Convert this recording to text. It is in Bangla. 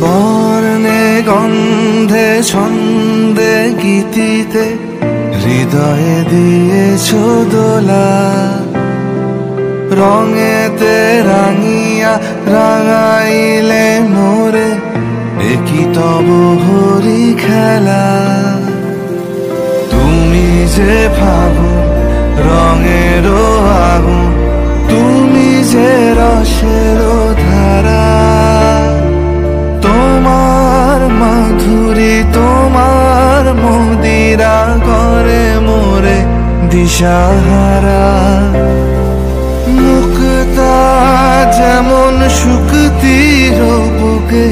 বর্ণে গন্ধে ছন্দে গীতিতে হৃদয়ে দিয়েছ দোলা, রঙেতে রাঙিয়া রাঙাইলে মোরে একই তব হরি খেলা। তুমি যে ফাগুন রঙের আগুন, তুমি যে রসের ধারা, তোমার মাধুরী তোমার মদিরা করে মোরে দিশাহারা। মুক্তা যেমন শুকতির বুকে